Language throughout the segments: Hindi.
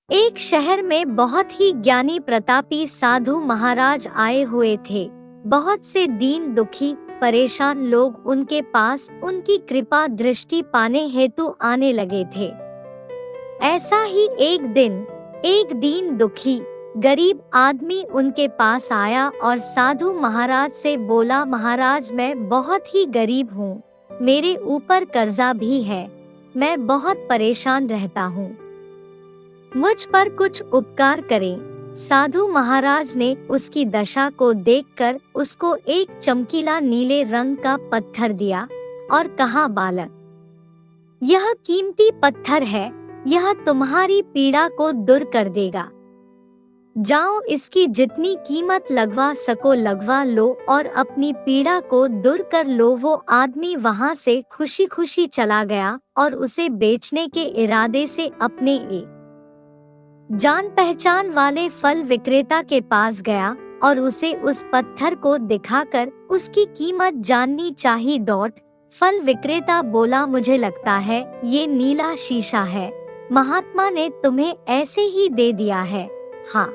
एक शहर में बहुत ही ज्ञानी प्रतापी साधु महाराज आए हुए थे। बहुत से दीन दुखी परेशान लोग उनके पास उनकी कृपा दृष्टि पाने हेतु आने लगे थे। ऐसा ही एक दिन एक दीन दुखी गरीब आदमी उनके पास आया और साधु महाराज से बोला, महाराज मैं बहुत ही गरीब हूँ, मेरे ऊपर कर्जा भी है, मैं बहुत परेशान रहता हूँ, मुझ पर कुछ उपकार करें। साधु महाराज ने उसकी दशा को देखकर उसको एक चमकीला नीले रंग का पत्थर दिया और कहा, बालक, यह कीमती पत्थर है, यह तुम्हारी पीड़ा को दूर कर देगा। जाओ इसकी जितनी कीमत लगवा सको लगवा लो और अपनी पीड़ा को दूर कर लो। वो आदमी वहां से खुशी खुशी चला गया और उसे बेचने के इरादे से अपने एक जान पहचान वाले फल विक्रेता के पास गया और उसे उस पत्थर को दिखाकर उसकी कीमत जाननी चाहिए। फल विक्रेता बोला, मुझे लगता है ये नीला शीशा है, महात्मा ने तुम्हें ऐसे ही दे दिया है। हाँ,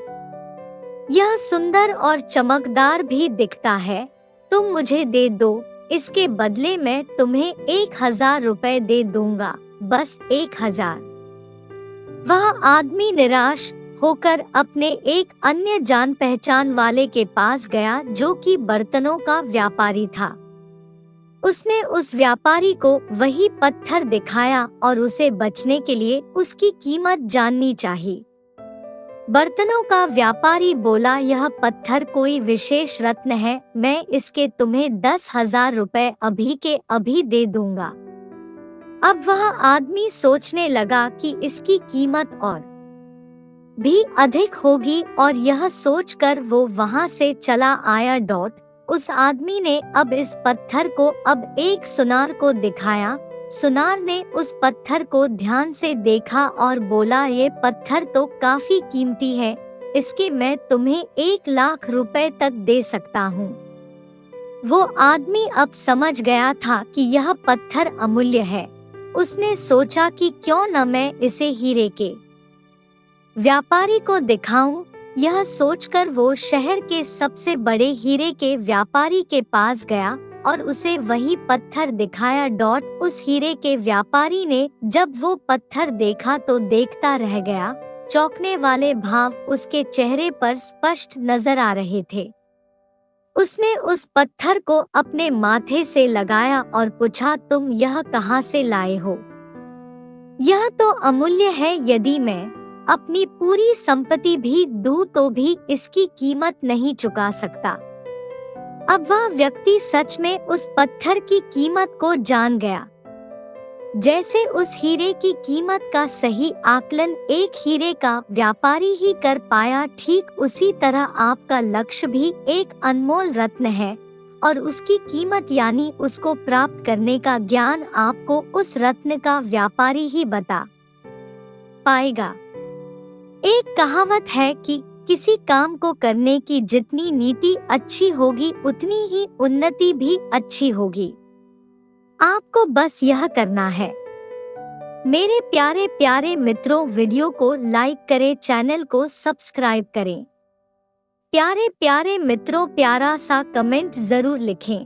यह सुंदर और चमकदार भी दिखता है, तुम मुझे दे दो, इसके बदले मैं तुम्हें 1000 रुपए दे दूंगा, बस 1000। वह आदमी निराश होकर अपने एक अन्य जान पहचान वाले के पास गया जो कि बर्तनों का व्यापारी था। उसने उस व्यापारी को वही पत्थर दिखाया और उसे बचने के लिए उसकी कीमत जाननी चाहिए। बर्तनों का व्यापारी बोला, यह पत्थर कोई विशेष रत्न है, मैं इसके तुम्हें 10,000 रुपए अभी के अभी दे दूंगा। अब वह आदमी सोचने लगा कि इसकी कीमत और भी अधिक होगी और यह सोचकर वो वहां से चला आया। उस आदमी ने अब इस पत्थर को अब एक सुनार को दिखाया। सुनार ने उस पत्थर को ध्यान से देखा और बोला, ये पत्थर तो काफी कीमती है, इसके मैं तुम्हें 1,00,000 रुपए तक दे सकता हूँ। वो आदमी अब समझ गया था कि यह पत्थर अमूल्य है। उसने सोचा कि क्यों न मैं इसे हीरे के व्यापारी को दिखाऊं। यह सोचकर वो शहर के सबसे बड़े हीरे के व्यापारी के पास गया और उसे वही पत्थर दिखाया। उस हीरे के व्यापारी ने जब वो पत्थर देखा तो देखता रह गया। चौंकने वाले भाव उसके चेहरे पर स्पष्ट नजर आ रहे थे। उसने उस पत्थर को अपने माथे से लगाया और पूछा, तुम यह कहाँ से लाए हो? यह तो अमूल्य है, यदि मैं अपनी पूरी संपत्ति भी दूं तो भी इसकी कीमत नहीं चुका सकता। अब वह व्यक्ति सच में उस पत्थर की कीमत को जान गया। जैसे उस हीरे की कीमत का सही आकलन एक हीरे का व्यापारी ही कर पाया, ठीक उसी तरह आपका लक्ष्य भी एक अनमोल रत्न है और उसकी कीमत यानी उसको प्राप्त करने का ज्ञान आपको उस रत्न का व्यापारी ही बता पाएगा। एक कहावत है कि किसी काम को करने की जितनी नीति अच्छी होगी उतनी ही उन्नति भी अच्छी होगी। आपको बस यह करना है। मेरे प्यारे प्यारे मित्रों, वीडियो को लाइक करें, चैनल को सब्सक्राइब करें। प्यारे प्यारे मित्रों, प्यारा सा कमेंट जरूर लिखें।